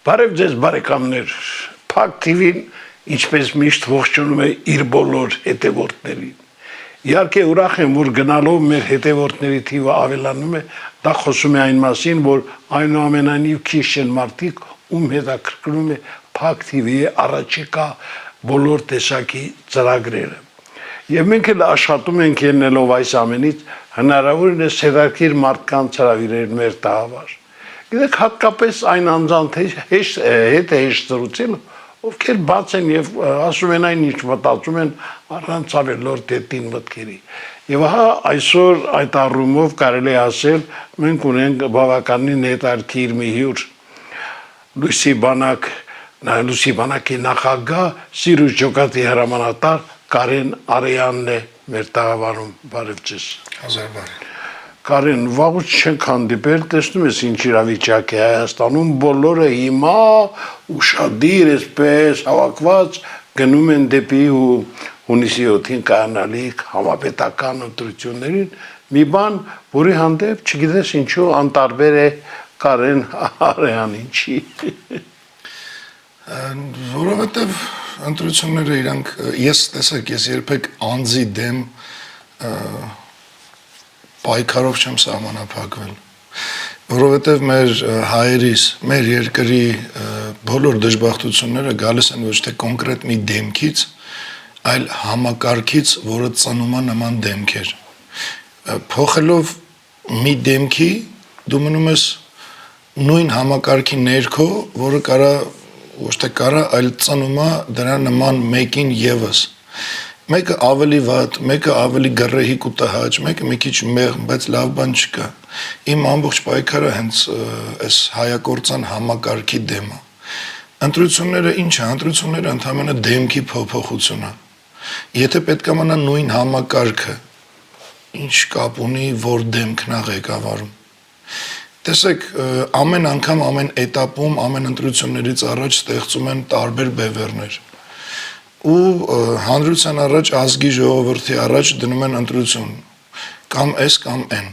Բարև ձեզ բարեկամներ, Փակ TV-ն ինչպես միշտ ողջունում է իր բոլոր հետևորդներին։ Իհարկե ուրախ եմ, որ գնալով մեր հետևորդների թիվը ավելանում է, դա խոսում է այն մասին, որ այնուամենայնիվ քիչ են մարդիկ, ում հետաքրքրում է Փակ TV-ի առաջիկա բոլոր տեսակի ծրագրերը։ Եվ մենք էլ աշխատում ենք ելնելով այս ամենից հնարավորինս հետաքրքիր մարդկանց հրավիրել մեր տաղավար։ Գիտեք, հատկապես այն անձանց հետ հեշտացրուցել, ովքեր բաց են եւ ասում են այն ինչ մտածում են առանց ավելորդ հետին մտքերի։ Եվ հա այսօր այդ առումով կարելի ասել մենք ունենք բավականին հետաքրքիր մի հյուր Լուսի բանակի նախագահ Սիրուժ Ջոկատի հրամանատար Կարեն Արեյանն է մեր տաղավարում, բարև ձեզ։ Հազար բարև։ Կարեն, վաղուց չենք հանդիպել, տեսնում ես ինչ իրավիճակ է Հայաստանում, բոլորը հիմա ուշադիր այսպես հավաքված գնում են դեպի հունիսի 7-ին կայանալիք համապետական ընտրություններին, մի բան, որի հանդեպ չգիտես ինչու անտարբեր է Կարեն Արեյանին, ինչի։ Որովհետև ընտրությունները իրանք, ես երբեք անձի դեմ պայքարով չեմ սահմանափակվել, որովհետև մեր հայերիս, մեր երկրի բոլոր դժբախտությունները գալիս են ոչ թե կոնկրետ մի դեմքից, այլ համակարգից, որը ծնում է նման դեմքեր։ Փոխելով մի դեմքի, դու մնում ես նույն համակարգի ներքո, որը կարա ոչ թե կարա, այլ ծնում է դրա նման մեկին ևս։ Մեկը ավելի վատ, մեկը ավելի գռեհիկ ու տհաճ, մեկը մի քիչ մեղմ, բայց լավ բան չկա։ Իմ ամբողջ պայքարը հենց այս հայակործան համակարգի դեմ է։ Ընտրությունները ինչ է, ընտրությունները ընդհանրապես դեմքի փոփոխություն է։ Եթե պետք է մնա նույն համակարգը, ինչ կապ ունի, որ դեմքն է ղեկավարում։ Տեսեք, ամեն անգամ, ամեն էտապում, ամեն ընտրություններից առաջ ստեղծում են տարբեր բևեռներ։ Ու հանրության առաջ, ազգի ժողովրդի առաջ դնում են ընտրություն, կամ S կամ N։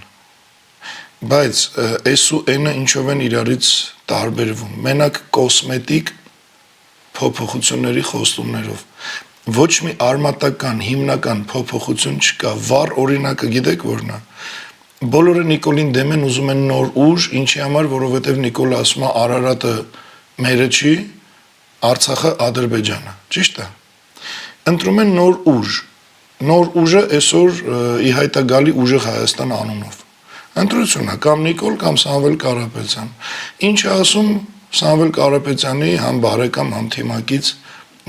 Բայց S ու N-ը ինչով են իրարից տարբերվում։ Մենակ կոսմետիկ փոփոխությունների խոստումներով։ Ոչ մի արմատական, հիմնական փոփոխություն չկա։ Վառ օրինակը գիտեք որն է։ Բոլորը Նիկոլին դեմ են, ուզում են նոր ուժ, ինչի համար, որովհետև Նիկոլը ասում է Արարատը մերը չի, Արցախը Ադրբեջանը, ճիշտ է։ Ընտրում են նոր ուժ։ Նոր ուժը այսօր ի հայտ է գալի Ուժեղ Հայաստան անունով։ Ընտրություն է, կամ Նիկոլ, կամ Սամվել Կարապետյան։ Ինչ է ասում Սամվել Կարապետյանի համ բարեկամ, համ թիմակից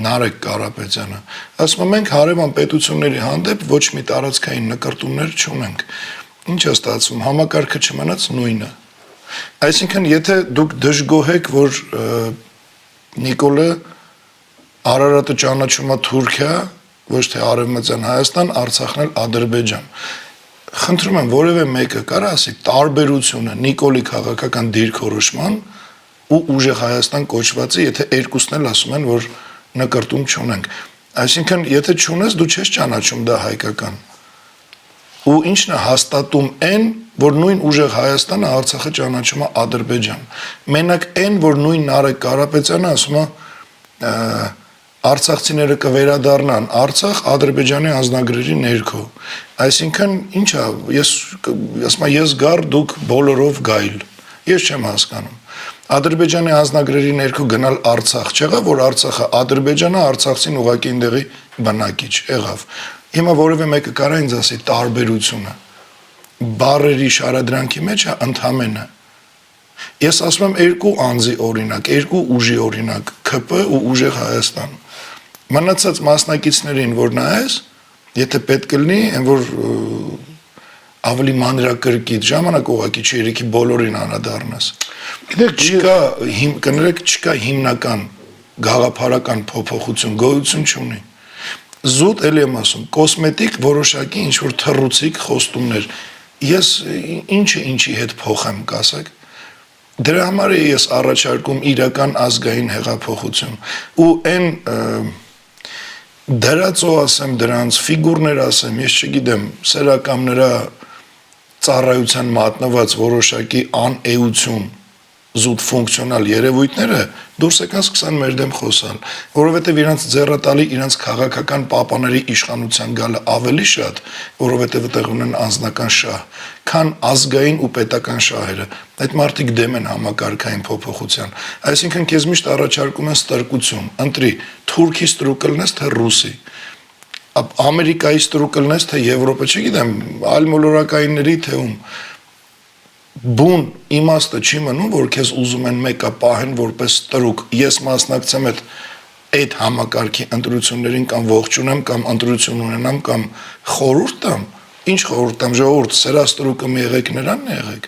Նարեկ Կարապետյանը։ Ասում են մենք հարևան պետությունների հանդեպ ոչ մի տարածքային նկրտումներ չունենք։ Ինչ է ստացվում, համակարգը չմնաց նույնը։ Այսինքն, եթե դուք դժգոհ եք, որ Նիկոլը Արարատը ճանաչում է Թուրքիա, ոչ թե Արևմտյան Հայաստան, Արցախն էլ Ադրբեջան։ Խնդրում եմ, որևէ մեկը կարա ասի տարբերությունը Նիկոլի քաղաքական դիրքորոշման ու Ուժեղ Հայաստան կոչվածի, եթե երկուսն էլ ասում են, որ նկրտում չունենք։ Այսինքն, եթե չունես, դու չես ճանաչում դա հայկական։ Ու ինչն է հաստատում N, որ նույն Ուժեղ Հայաստանը Արցախը ճանաչում է Ադրբեջան։ Մենակ N, որ նույն Նարեկ Կարապետյանը ասում է արցախցիները կվերադառնան Արցախ Ադրբեջանի անձնագրերի ներքո։ Այսինքն, ինչ է, ես գար, դուք բոլորով գայլ։ Ես չեմ հասկանում։ Ադրբեջանի անձնագրերի ներքո գնալ Արցախ չեղավ, որ Արցախը Ադրբեջանը, Արցախցին ուղղակի այնտեղի բնակիչ եղավ։ Հիմա որևէ մեկը կարա ինձ ասի տարբերությունը բառերի շարադրանքի մեջ է ընդհանրը։ Ես ասում եմ երկու անձի օրինակ, երկու ուժի օրինակ, ՔՊ ու Ուժեղ Հայաստան։ Մնացած մասնակիցներին որ նայես, եթե պետք լինի, այն որ ավելի մանրակրկիտ ժամանակ ուղղակի չերիքի բոլորին անդրադառնաս։ Գիտեք, չկա հիմնական գաղափարական փոփոխություն, գոյություն չունի։ Զուտ էլի եմ ասում, կոսմետիկ որոշակի ինչ-որ թռուցիկ խոստումներ, ես ինչը ինչի հետ փոխեմ կասեք, դրա համար է ես առաջարկում իրական ազգային հեղափոխություն, ու են դրածո ասեմ դրանց, ֆիգուրներ ասեմ, ես չգիտեմ, սերակամնրա ծառայության մատնված որոշակի անէություն, զուտ ֆունկցիոնալ երևույթները դուրս եկան սկսան մեր դեմ խոսալ, որովհետև իրանց ձեռատալի իրանց քաղաքական պապաների իշխանության գալը ավելի շատ, որովհետև այդտեղ ունեն անձնական շահ, քան ազգային ու պետական շահերը։ Այդ մարդիկ դեմ են համակարգային փոփոխության։ Այսինքն քեզ միշտ առաջարկում են ստրկություն, ընտրի թուրքի ստրուկլնես թե ռուսի։ Ամերիկայի ստրուկլնես թե Եվրոպա, չգիտեմ, այլ մոլորակայինների թե ում բուն իմաստը չի մնում, որ քեզ ուզում են մեկը պահեն որպես ստրուկ։ Ես մասնակցեմ այդ համակարգի ընտրություններին կամ ողջունեմ կամ ընտրություն ունենամ կամ խորհուրդ տամ, ինչ խորհուրդ տամ, ժողովուրդ, սրա ստրուկը մի եղեք, նրան եղեք։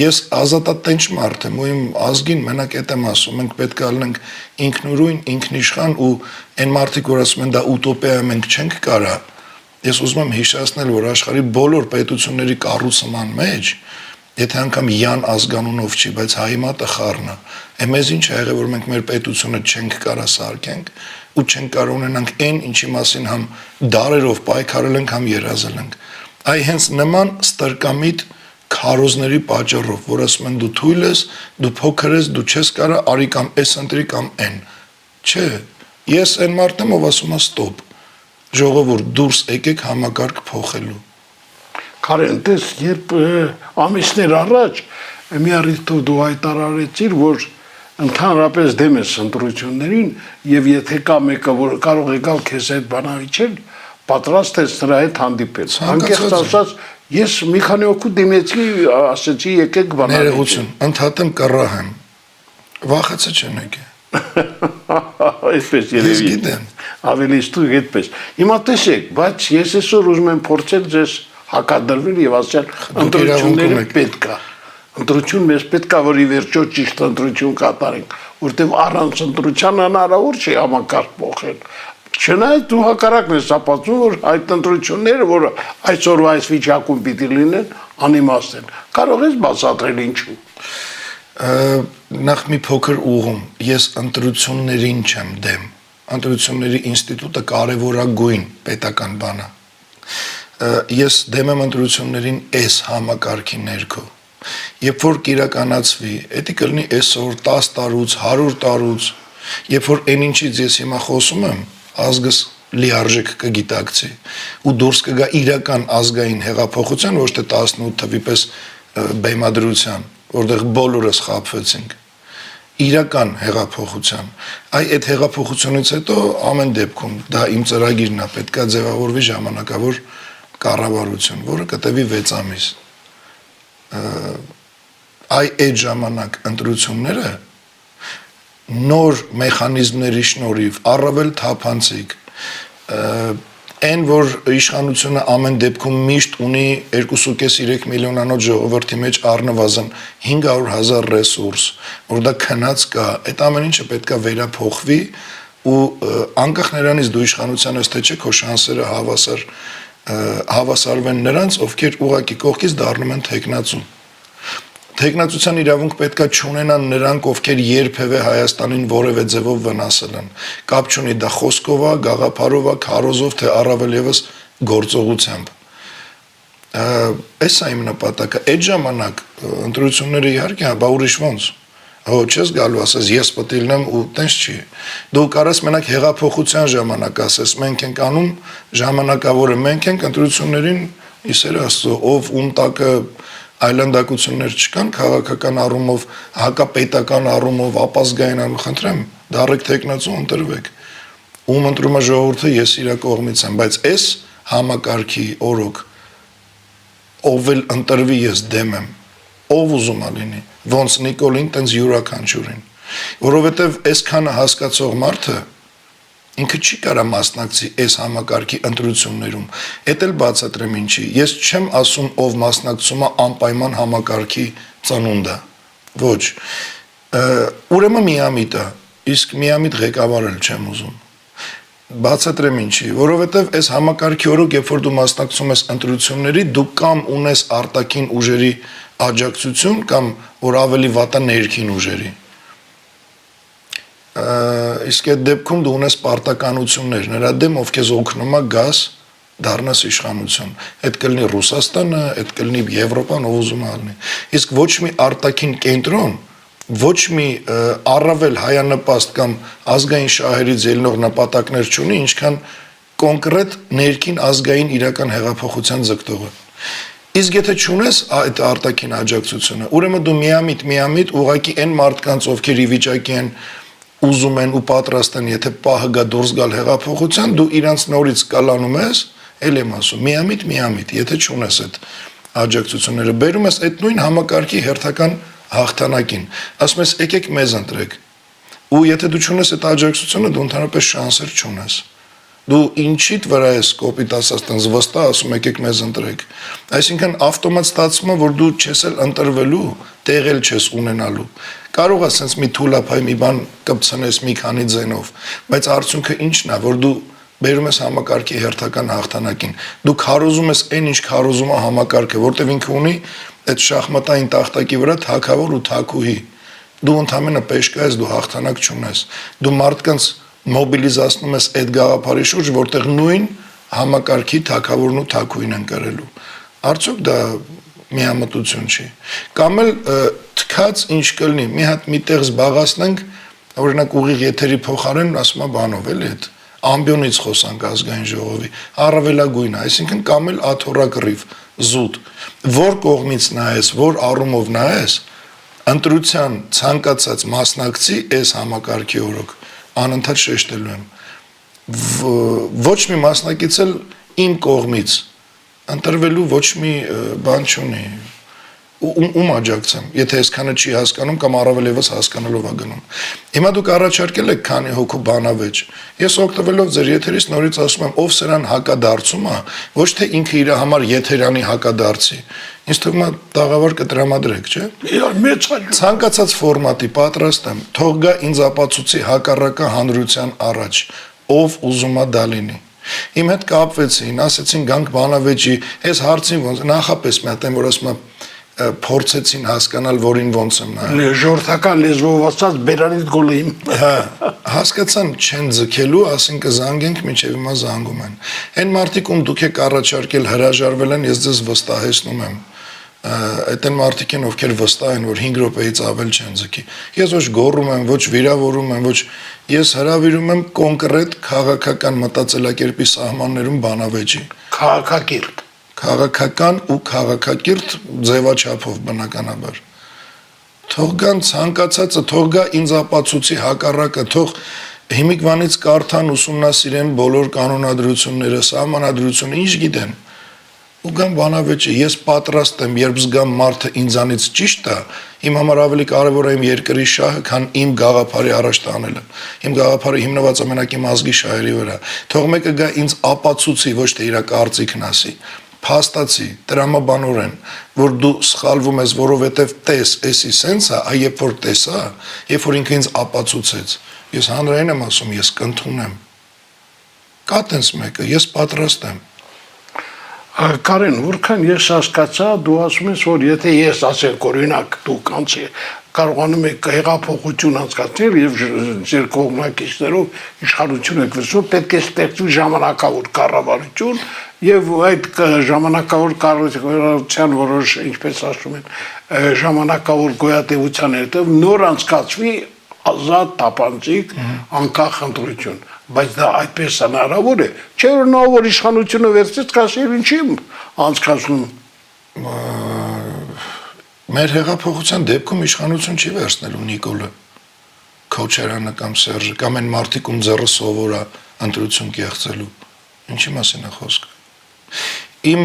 Ես ազատատենչ մարդ եմ ու իմ ազգին մենակ այդ եմ ասում, մենք պետք է լինենք ինքնուրույն, ինքնիշխան ու այն մարդիկ, որ ասում են դա ուտոպիա է, մենք չենք կարա։ Ես ուզում եմ հիշեցնել, որ աշխարհի բոլոր պետությունների կառուցման մեջ եթե անգամ յան ազգանունով չի, բայց հայ մատը խառն է, մեզ ինչ է եղել, որ մենք մեր պետությունը չենք կարա սարքենք ու չենք կարող ունենանք այն, ինչի մասին համ դարերով պայքարել ենք, համ երազել ենք։ Այ հենց նման ստրկամիտ քարոզների պատճառով, որ ասում են դու թույլ ես, դու փոքր ես, դու չես կարա արի կամ էս ընտրի կամ այն։ Չէ, ես այն մարդն եմ, ով ասում է ստոպ։ Ժողովուրդ, դուրս եկեք համակարգ փոխելու։ Կարեն, տես, երբ ամիսներ առաջ մի առիթով դու հայտարարեցիր, որ ընդհանրապես դեմ ես ընտրություններին եւ եթե կա մեկը, որ կարող է գալ քեզ այդ բանավիճել, պատրաստ ես նրա հետ հանդիպել։ Անկեղծ ասած, ես մի քանի օգու դիմեցի, ասեցի եկեք բանավիճել։ Ներողություն, ընդհատեմ կռահ եմ։ Վախեցը չեն եկել։ Այսպես երևի։ Ավելի ստույգ այդպես։ Հիմա տեսեք, բայց ես այսօր ուզում եմ փորձել ձեզ հակադրվել եւ ասել ընտրությունները պետք է։ Ընտրություն մեզ պետք է, որ ի վերջո ճիշտ ընտրություն կատարենք, որտեղ առանց ընտրության հնարավոր չի համակարգ փոխել։ Չնայած դու հակառակն ես ապացուցում, որ այդ ընտրությունները, որ այսօրվա այս վիճակում պիտի լինեն, անիմաստ են։ Կարող ես բացատրել ինչու։ Նախ մի փոքր ուղում, ես ընտրություններին չեմ դեմ։ Ընտրությունների ինստիտուտը կարևորագույն պետական բան է։ Ես դեմ եմ ընտրություններին այս համակարգի ներքո։ Երբ որ կիրականացվի, դա կլինի այսօր 10 տարուց, 100 տարուց, երբ որ այն ինչից ես հիմա խոսում եմ, ազգս լիարժեք կգիտակցի ու դուրս կգա իրական ազգային հեղափոխության, ոչ թե 18 թվի պես բեմադրության, որտեղ բոլորս խաբվեցինք։ Իրական հեղափոխության։ Այդ հեղափոխությունից հետո ամեն դեպքում դա իմ ծրագիրն է, պետքա ձևավորվի ժամանակավոր կառավարություն, որը կտևի 6 ամիս։ Այդ ժամանակ ընտրությունները նոր մեխանիզմների շնորհիվ առավել թափանցիկ այն որ իշխանությունը ամեն դեպքում միշտ ունի 2.5-3 միլիոնանոց ժողովրդի մեջ առնվազն 500,000 ռեսուրս, որ դա քնած կա, այդ ամեն ինչը պետք է վերափոխվի ու անկախ նրանից դու իշխանության ես թե չէ, քո շանսերը հավասարվեն նրանց, ովքեր ուղղակի կողքից դառնում են թեկնածու։ Թեկնածության իրավունք պետքա չունենան նրանք, ովքեր երբևէ Հայաստանին որևէ ձևով վնասել են։ Կապ չունի դա խոսքով է, գաղափարով է, քարոզով, թե առավել եւս գործողությամբ։ Էս է իմ նպատակը։ Այդ ժամանակ ընտրությունները իհարկե, բա ուրիշ ոնց։ Հո չես գալու ասես ես պետք է լինեմ ու տենց չի։ Դու կարաս մենակ հեղափոխության ժամանակ ասես մենք ենք անում, ժամանակավորը մենք ենք ընտրություններին իսեր աստծո, ով ում տակը այլանդակություններ չկան քաղաքական առումով, հակապետական առումով, ապազգային առումով, խնդրեմ, դառեք տեխնացու ընտրվեք։ Ում ընտրում է ժողովուրդը, ես իրա կողմից եմ, բայց այս համակարգի օրոք ով էլ ընտրվի ես դեմ եմ, ով ուզում է լինի, ոնց Նիկոլին, տենց յուրաքանչյուրին, որովհետև այսքանը հասկացող մարդը ինքը չի կարա մասնակցի այս համակարգի ընտրություններում, էդ էլ բացատրեմ ինչի, ես չեմ ասում ով մասնակցում է անպայման համակարգի ծնունդը, ոչ, ուրեմն միամիտ է, իսկ միամիտ ղեկավարել չեմ ուզում, բացատրեմ ինչի, որովհետև այս համակարգի օրոք, երբ որ դու մասնակցում ես ընտրությունների, դու կամ ունես արտաքին ուժերի աջակցություն, կամ որ ավելի վատը ներքին ուժերի, իսկ այդ դեպքում դու ունես պարտականություններ, նրա դեմ ով քեզ օգնում է գաս դառնաս իշխանություն, այդ կլինի Ռուսաստանը, այդ կլինի Եվրոպան, ով ուզում է լինի, իսկ ոչ մի արտաքին կենտրոն, ոչ մի առավել հայանպաստ կամ ազգային շահերից ելնող նպատակներ չունի, ինչքան կոնկրետ ներքին ազգային իրական հեղափոխության ձգտողը։ Իսկ եթե չունես այդ արտաքին աջակցությունը, ուրեմն դու միամիտ ուղղակի այն մարդկանց, ովքեր ի վիճակի են ուզում են ու պատրաստ են, եթե պահը գա դուրս գալ հեղափոխության, դու իրանց նորից կալանում ես, ել եմ ասում, միամիտ, եթե չունես այդ աջակցությունները, բերում ես այդ նույն համակարգի հերթական հաղթանակին, ասում ես եկեք մեզ ընտրեք, ու եթե դու չունես այդ աջակցությունը, դու ընդհանրապես շանսեր չունես, դու ինչիդ վրա ես կոպիտ ասած տենց վստահ ասում եկեք մեզ ընտրեք, այսինքն ավտոմատ ստացվում է, որ դու չես էլ ընտրվելու, տեղել չես ունենալու, կարող է սենց մի թուլափայ մի բան կպցնես մի քանի ձենով, բայց արդյունքը ինչն է, որ դու բերում ես համակարգի հերթական հաղթանակին, դու քարոզում ես այն ինչ քարոզում է համակարգը, որտեղ ինքը ունի այդ շախմատային տախտակի վրա թագավոր ու թագուհի, դու ընդհանրապես պեշկա ես, դու հաղթանակ չունես, դու մարդկանց մոբիլիզացնում ես այդ գաղափարի շուրջ, որտեղ նույն համակարգի թագավորն ու թագուհին են կրելու, արդյոք դա միամտություն չի, կամ էլ թքած ինչ կլինի, մի հատ միտեղ զբաղացնենք, օրինակ ուղիղ եթերի փոխարեն ասում է բանով էլի այդ ամբիոնից խոսանք ազգային ժողովի, առավելագույնը, այսինքն կամ էլ աթոռակռիվ, զուտ, որ կողմից նայես, որ առումով նայես, ընտրության ցանկացած մասնակցի այս համակարգի օրոք անընդհատ շեշտելու եմ, ոչ մի մասնակից էլ իմ կողմից ընտրվելու ոչ մի բան չունի, ում աջակցեմ, եթե այսքանը չի հասկանում կամ առավել ևս հասկանալով է գնում։ Հիմա դուք առաջարկել եք քանի հոգու բանավեճ։ Ես օգտվելով ձեր եթերից նորից ասում եմ, ով սրան հակադարձում է, ոչ թե ինքը իր համար եթերանի հակադարձի։ Ինձ թվում է տաղավար կտրամադրեք, չէ՞։ Մեծ հաջող։ Ցանկացած ֆորմատի պատրաստ եմ, թող գա ինձ ապացուցի հակառակը հանրության առաջ, ով ուզում է դա լինի։ Իմ հետ կապվեցին, ասեցին գանք բանավեճի, այս հարցին ոնց նախապես մի հատ եմ որ ասում եմ փորձեցին հասկանալ, որին ոնց եմ նայում։ Ժողովրդական լեզվով ասած բերանից գոլը իմ։ Հա, հասկացան չեն ձգելու, ասին կզանգենք, մինչև հիմա զանգում են։ Այն մարդիկ, ում դուք եք առաջարկել հրաժարվել են, ես ձեզ վստահեցնում եմ։ Այդ են մարդիկ են, ովքեր վստահ են, որ 5 րոպեից ավել չեն ձգի։ Ես ոչ գոռում եմ, ոչ վիրավորում եմ, ոչ ես հրավիրում եմ կոնկրետ քաղաքական մտածելակերպի սահմաններում բանավեճի։ Քաղաքակիրթ։ Քաղաքական ու քաղաքակիրթ ձևաչափով բնականաբար։ Թող գան ցանկացածը, թող գա ինձ ապացուցի հակառակը, թող հիմիկվանից կարդան ուսումնասիրեն բոլոր կանոնադրությունները, սահմանադրությունը, ինչ գիտեն։ Ու գամ բանավեճի, ես պատրաստ եմ, երբ զգամ մարդը ինձանից ճիշտ է, իմ համար ավելի կարևոր է իմ երկրի շահը, քան իմ գաղափարի առաջ տանելը։ Իմ գաղափարը հիմնված ամենակի ազգի շահերի վրա։ Թող մեկը գա ինձ ապացուցի, ոչ թե իր կարծիքն ասի։ Փաստացի, տրամաբանորեն, որ դու սխալվում ես, որովհետև տես, էսի սենց է, երբ որ տեսա, երբ որ ինքը ինձ ապացուցեց։ Ես հանրային եմ ասում, ես կընդունեմ։ Կա տենց մեկը, ես պատրաստ եմ։ Կարեն, որքան ես հասկացա, դու ասում ես, որ եթե ես ասենք օրինակ դու կարողանում եք հեղափոխություն անցկացնել եւ ձեր կողմնակիցներով իշխանություն եք վերցնում, պետք է ստեղծվի ժամանակավոր կառավարություն եւ այդ ժամանակավոր կառավարության որոշ, ինչպես ասում են, ժամանակավոր գոյատևության հետեւ նոր անցկացվի ազատ, տապանցիկ, անկախ ընտրություն, բայց դա այդպես հնարավոր է, չէ՞ որ նա որ իշխանությունը վերցրեց, կասեր ինչի անցկացնում։ Մեր հեղափոխության դեպքում իշխանություն չի վերցնելու Նիկոլը, Քոչարյանը կամ Սերժը, կամ այն մարդիկ ում ձեռը սովոր է ընտրություն կեղծելու։ Ինչի մասին է խոսքը։ Իմ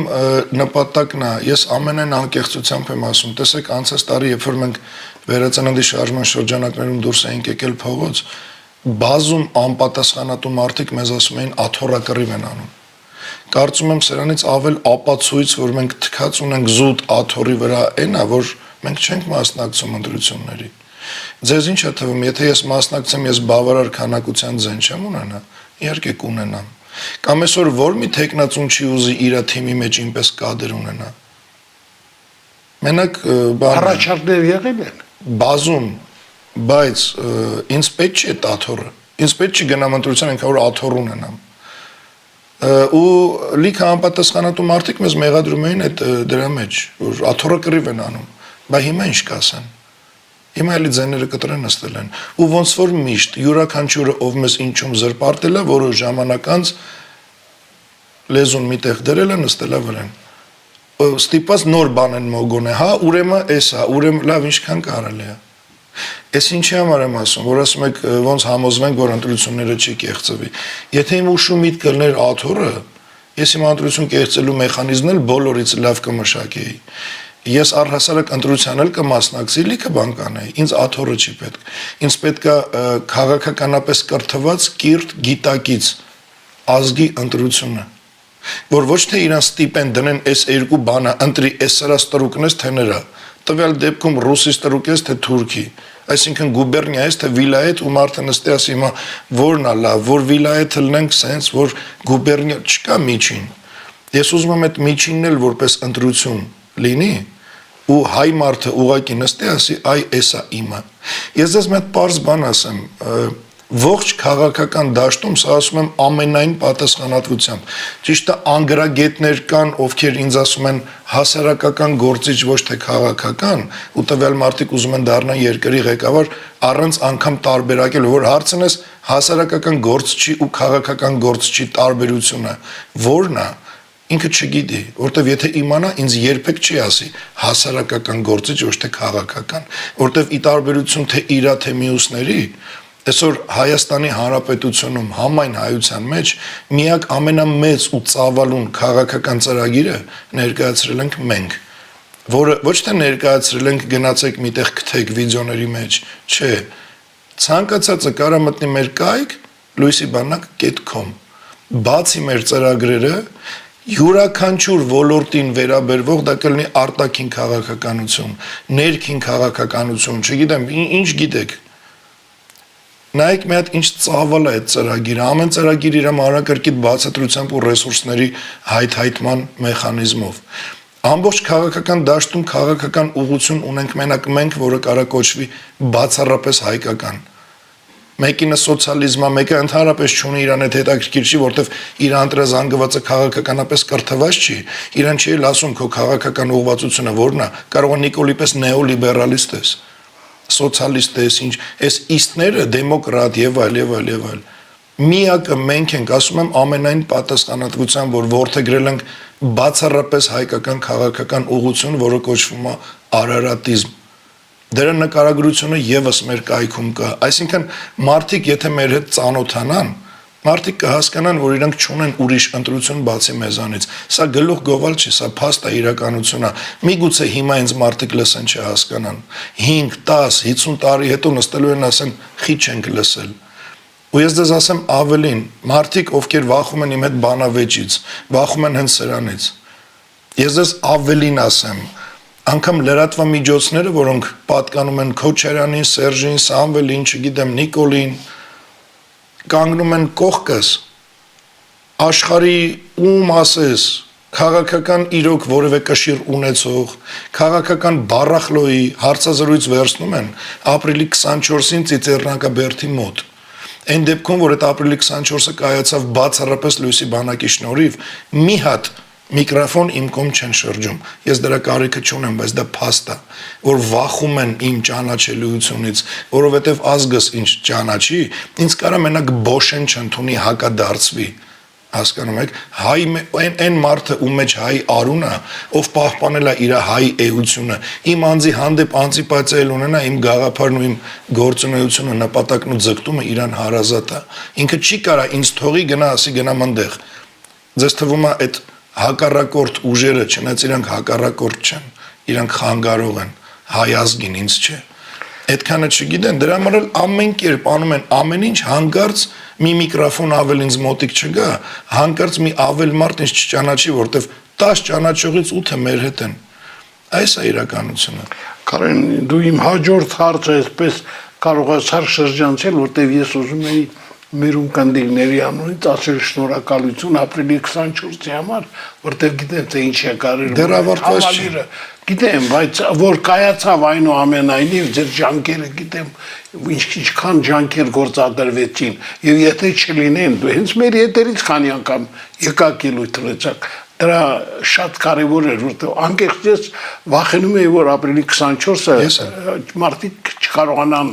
նպատակն է, ես ամենայն անկեղծությամբ եմ ասում, տեսեք անցած տարի, երբ որ մենք վերածննդի շարժման շրջանակներում դուրս էինք եկել փողոց, բազում անպատասխանատու մարդիկ մեզ ասում էին աթոռակռիվ են անում։ Կարծում եմ սրանից ավել ապացույց, որ մենք թքած ունենք զուտ աթոռի վրա, այն է, որ մենք չենք մասնակցում ընտրությունների։ Ձեզ ինչ է թվում, եթե ես մասնակցեմ, ես բավարար քանակության ձեն չեմ ունենա, իհարկե կունենամ։ Կամ այսօր որ մի տեխնացուն չի ուզի իր թիմի մեջ ինպես կադր ունենա։ Մենակ առաջարկներ եղել են։ Բազում, բայց ինձ պետք չի այդ աթոռը։ Ինձ պետք չի գնամ ընտրության, ինքա որ աթոռ ունենամ։ Ու լիքը անպատասխանատու մարդիկ մեզ մեղադրում էին այդ դրա մեջ, որ աթոռակռիվ են անում։ Բայց հիմա ինչ կասեն։ Հիմա էլի ձայները կտրեն նստել են։ Ու ոնց որ միշտ յուրաքանչյուրը ով մեզ ինչում զրպարտել է, որոշ ժամանակ անց լեզուն միտեղ դրել է, նստել է վրան։ Ստիպած նոր բան են մոգոն է, հա, ուրեմն էս է, ուրեմն լավ ինչքան կարելի է։ Ես ինչի համար եմ ասում, որ ասում եք ոնց համոզվենք, որ ընտրությունները չի կեղծվի։ Եթե իմ ուշու միտք կլներ աթոռը, ես իմ ընտրություն կեղծելու մեխանիզմն էլ բոլորից լավ կմշակեի։ Ես առհասարակ ընտրության էլ կմասնակցեի, լիքը բան կանեի, ինձ աթոռը չի պետք։ Ինձ պետք է քաղաքականապես կրթված, կիրթ, գիտակից ազգի ընտրությունը, որ ոչ թե իրան ստիպեն դնեն այս երկու բանը, ընտրի այս սրա ստրուկն ես, թե նրա, տվյալ դեպքում ռուսի ստրուկ ես, թե թուրքի, այսինքն գուբերնիա ես, թե վիլայետ, ու մարդը նստի ասի հիմա որն է լավ, որ վիլայեթը լնենք սենց, որ գուբերնիա չկա միջին։ Ես ուզում եմ այդ միջինն էլ որպես ընտրություն լինի, ու հայ մարդը ուղակի նստի ասի այ էսա իմը։ Ես ձեզ մեծ պարզ բան ասեմ, ողջ քաղաքական դաշտում սա ասում եմ ամենայն պատասխանատվությամբ։ Ճիշտ է, անգրագետներ կան, ովքեր ինձ ասում են հասարակական գործիչ, ոչ թե քաղաքական, ու տվյալ մարդիկ ուզում են դառնան երկրի ղեկավար առանց անգամ տարբերակել, որ հարցն է հասարակական գործչի ու քաղաքական գործչի տարբերությունը ո՞րն է։ Ինքը չգիտի, որտեվ եթե իմանա, ինձ երբեք չի ասի հասարակական գործիչ, ոչ թե քաղաքական, որտեվ ի տարբերություն թե իրա, թե մյուսների, այսօր Հայաստանի Հանրապետությունում համայն հայության մեջ միակ ամենամեծ ու ծավալուն քաղաքական ծրագիրը ներկայացրել ենք մենք, որը ոչ թե ներկայացրել ենք գնացեք միտեղ գտեք վիդեոների մեջ, չէ, ցանկացածը կարա մտնի մեր կայք luisibanac.com, բացի մեր ծրագրերը յուրաքանչյուր ոլորտին վերաբերվող դա կլինի արտաքին քաղաքականություն, ներքին քաղաքականություն, չգիտեմ, ինչ գիտեք։ Նայեք մի հատ ինչ ծավալ է այդ ծրագիրը, ամեն ծրագիր իր մանրակրկիտ բացատրությամբ ու ռեսուրսների հայթայթման մեխանիզմով։ Ամբողջ քաղաքական դաշտում քաղաքական ուղղություն ունենք մենակ մենք, որը կարա կոչվի բացառապես հայկական։ Մեկինը սոցիալիզմա, մեկը ընդհանրապես չունի իրան հետ հետաքրքիր չի, որտեվ իր ընտրազանգվածը քաղաքականապես կրթված չի, իրան չի էլ ասում քո քաղաքական ուղղվածությունը որն է, կարող է Նիկոլի պես նեոլիբերալիստ ես, սոցիալիստ ես, ինչ, այս իստները դեմոկրատ եւ այլ եւ այլ եւ այլ։ Միակը մենք ենք, ասում եմ ամենայն պատասխանատվությամբ, որ որդեգրել ենք բացառապես հայկական քաղաքական ուղղություն, որը կոչվում է արարատիզմ։ Դրա նկարագրությունը եւս մեր կայքում կա, այսինքն մարդիկ եթե մեր հետ ծանոթանան, մարդիկ կհասկանան, որ իրանք չունեն ուրիշ ընտրություն բացի մեզանից։ Սա գլուխ գովալ չի, սա փաստ է, իրականություն է։ Միգուցե հիմա ինձ մարդիկ լսեն չհասկանան։ 5, 10, 50 տարի հետո նստելու են ասեն, խի չենք լսել։ Ու ես դες ասեմ ավելին, մարդիկ ովքեր վախում են իմ հետ բանավեճից, վախում են հենց սրանից։ Ես դες ավելին ասեմ, անգամ լրատվամիջոցները, որոնք պատկանում են Քոչարյանին, Սերժին, Սամվելին, չգիտեմ, Նիկոլին, կանգնում են կողքս, աշխարհի ում ասես, քաղաքական իրոք որևէ կշիռ ունեցող, քաղաքական բառախլոյի հարցազրույց վերցնում են ապրիլի 24-ին Ծիծեռնակաբերդի մոտ։ Այն դեպքում, որ այդ ապրիլի 24-ը կայացավ բացառապես Լույսի բանակի շնորհիվ, մի հատ միկրոֆոն իմ կողմ չեն շրջում։ Ես դրա կարիքը չունեմ, բայց դա փաստ է, որ վախում են իմ ճանաչելիությունից, որովհետև ազգս ինչ ճանաչի, ինձ կարա մենակ բոշեն չընդունի հակադարձվի։ Հասկանում եք, այն մարդը ում մեջ հայ արունը, ով պահպանել է իր հայ էությունը, իմ անձի հանդեպ անտիպաթիա ունենա, իմ գաղափարն ու իմ գործունեությունը, նպատակն ու ձգտումը իրան հարազատ է։ Ինքը չի կարա ինձ թողի գնա ասի գնամ այնտեղ։ Ձեզ թվում է այդ հակառակորդ ուժերը, չնայած իրանք հակառակորդ չեն, իրանք խանգարող են, հայ ազգին ինձ չէ։ Այդքանը չգիտեն, դրա համար էլ ամեն կերպ անում են ամեն ինչ հանկարծ մի միկրոֆոն ավել ինձ մոտիկ չգա, հանկարծ մի ավել մարդ ինձ չճանաչի, որտեվ 10 ճանաչողից 8-ը մեր հետ են։ Այս է իրականությունը։ Կարեն, դու իմ հաջորդ հարցը այսպես կարողացար շրջանցել, որտեվ ես ուզում էի մեր ունկնդիրների անունից ասել շնորհակալություն ապրիլի 24-ի համար, որտեվ գիտեմ թե ինչ է կարել։ Դեռ ավարտված չի։ Գիտեմ, բայց որ կայացավ այնուամենայնիվ ձեր ջանքերը գիտեմ ինչքան ջանքեր գործադրվեցին եւ եթե չլինեն դու հենց մեր հետերից քանի անգամ եկաք ելույթ ունեցաք Դրա շատ կարևոր էր, որտեղ անկեղծ ես վախենում եի, որ ապրիլի 24-ը մարդիկ չկարողանան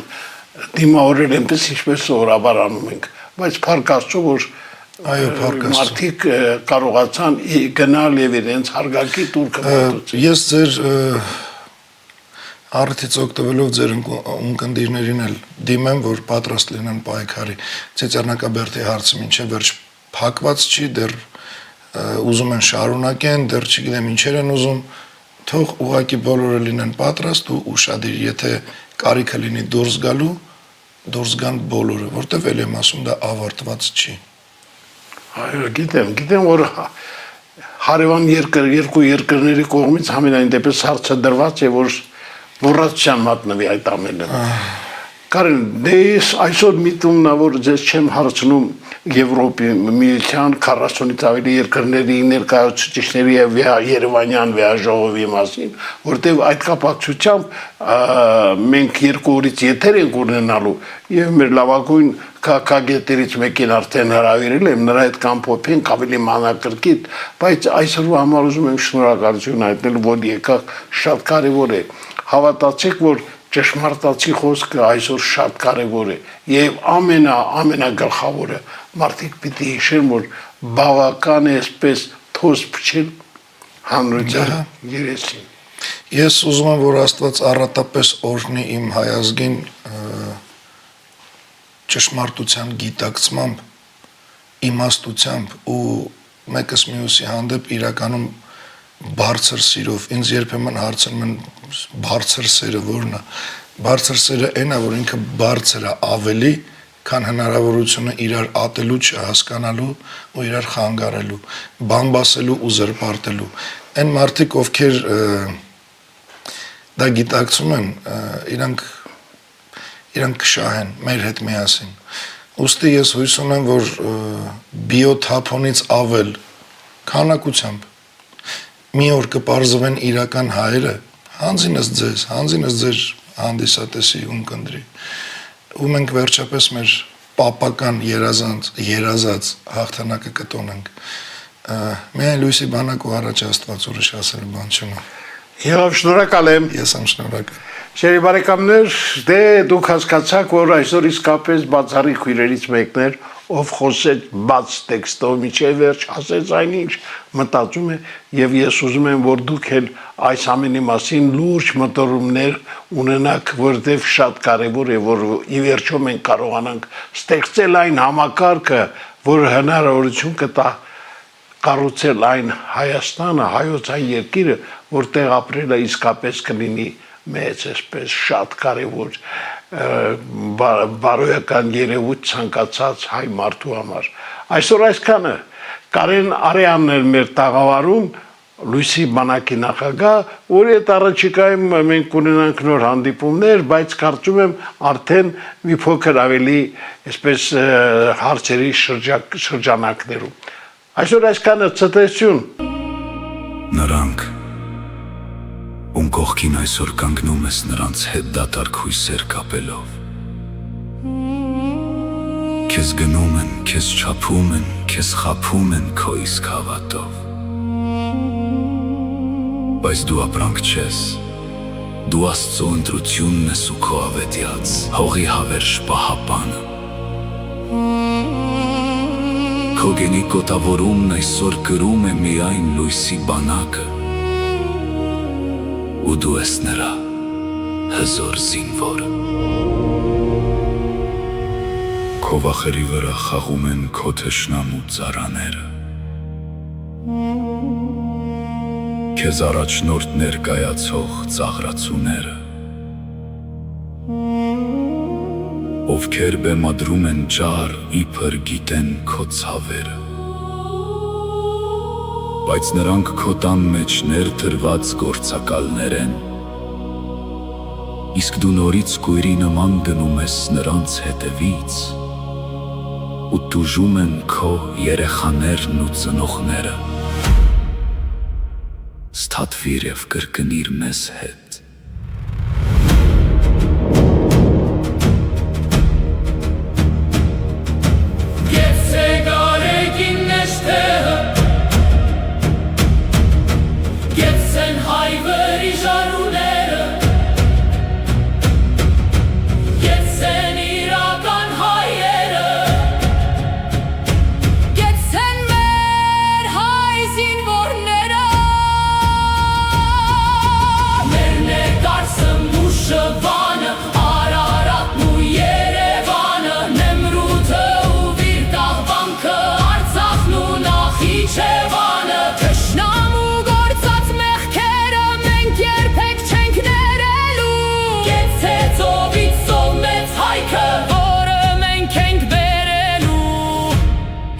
դիմավորել այնպես, ինչպես սովորաբար անում ենք, բայց փառք Աստծո, որ մարդիկ կարողացան գնալ եւ իրենց հարգանքի տուրքը մատուցել։ Ես ձեր առիթից օգտվելով ձեր ունկնդիրներին էլ դիմեմ, որ պատրաստ լինեն պայքարի։ Ծեծեռնակաբերդի հարցը մինչև վերջ փակված չի, դեռ ուզում են շարունակեն, դեռ չգիտեմ ինչեր են ուզում, թող ուղղակի բոլորը լինեն պատրաստ ու ուշադիր, եթե կարիքը լինի դուրս գալու, դուրս գան բոլորը, որտեվ էլ եմ ասում դա ավարտված չի։ Այո, գիտեմ, որ հարևան երկու երկրների կողմից համենայն դեպս հարցը դրված է, որ մոռացության մատնվի այդ ամենը։ Կարեն, դե ես այսօր միտումն է, որ ձեզ չեմ հարցնում Եվրոպի միության 40-ից ավելի երկրների ներկայացուցիչների եւ Երևանյան վեաժողովի մասին, որտեղ այդ կապակցությամբ մենք 2 օրից եթեր ենք ունենալու եւ մեր լավագույն քաղաքագետերից մեկին արդեն հրավիրել եմ, նրա հետ կամփոփենք ավելի մանրակրկիտ, բայց այսօրվա համար ուզում եմ շնորհակալություն հայտնել, որ եկաք, շատ կարեւոր է։ Հավատացեք, որ ճշմարտացի խոսքը այսօր շատ կարևոր է եւ ամենագլխավորը մարդիկ պիտի հիշեն, որ բավական է այսպես թոս փչել հանրության երեսին։ Ես ուզում եմ, որ Աստված առատապես օրհնի իմ հայազգին ճշմարտության գիտակցմամբ, իմաստությամբ ու մեկս մյուսի հանդեպ իրականում բարձր սիրով։ Ինձ երբեմն հարցնում են բարձր սերը որն է։ Բարձր սերը այն է, որ ինքը բարձր է ավելի, քան հնարավորությունը իրար ատելու, չհասկանալու ու իրար խանգարելու, բամբասելու ու զրպարտելու։ Այն մարդիկ, ովքեր դա գիտակցում են, իրանք կշահեն մեր հետ միասին։ Ուստի ես հույս ունեմ, որ բիոթափոնից ավել քանակությամբ մի օր կպարզվեն իրական հայերը, հանձինս ձեր հանդիսատեսի ունկնդրի, ու մենք վերջապես մեր պապական երազած հաղթանակը կտոնենք։ Միայն լույսի բանակ ու առաջ Աստված ուրիշ ասելու բան չունեմ։ Եվ շնորհակալ եմ։ Ես եմ շնորհակալ։ Շերի բարեկամներ, դե դուք հասկացաք, որ այսօր իսկապես բացառիկ քույրերից մեկն էր, ով խոսեց բաց տեքստով միջև վերջ, ասեց այնինչ մտածում է, եւ ես ուզում եմ, որ դուք էլ այս ամենի մասին լուրջ մտորումներ ունենաք, որտեղ շատ կարեւոր է, որ ի վերջո մենք կարողանանք ստեղծել այն համակարգը, որ հնարավորություն կտա կառուցել այն Հայաստանը, հայոց այն երկիրը, որտեղ ապրելը իսկապես կլինի մեծ, այսպես շատ կարևոր բարոյական երևույթ ցանկացած հայ մարդու համար։ Այսօր այսքանը Կարեն Արյանն էր մեր տաղավարում, լույսի բանակի նախագահ, որի հետ առաջիկայում մենք կունենանք նոր հանդիպումներ, բայց կարծում եմ արդեն մի փոքր ավելի այսպես հարցերի շրջանակներում։ Այսօր այսքանը ցտեսություն։ Նրանք ում կողքին այսօր կանգնում ես նրանց հետ դատարկ հույսեր կապելով, քեզ գնում են, քեզ չափում են, քեզ խաբում են քո իսկ հավատով, բայց դու ապրանք չես, դու Աստծո ընտրությունն ես ու քո ավետյաց, հողի հավերժ պահապանը, քո գենի կոտավորումն այսօր կրում է միայն լույսի բանակը, ու դու ես նրա հզոր զինվորը։ Քո վախերի վրա խաղում են քո թշնամու ծառաները, քեզ առաջնորդ ներկայացող ծաղրացուները, ովքեր բեմադրում են ջար, իբր գիտեն քո ցավերը, բայց նրանք քո տան մեջ ներդրված գործակալներ են, իսկ դու նորից կույրի նման գնում ես նրանց հետևից, ու տուժում են քո երեխաներն ու ծնողները, ստհատվիր և կրկնիր մեզ հետ։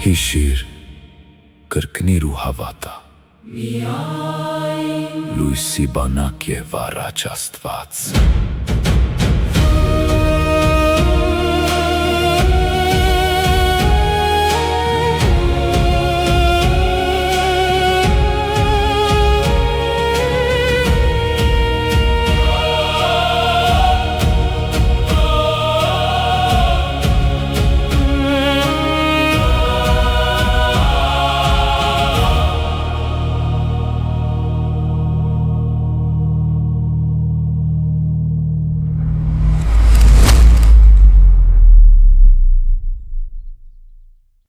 Հիշիր, կրկնիր ու հավատա, լույսի բանակ և առաջ Աստված։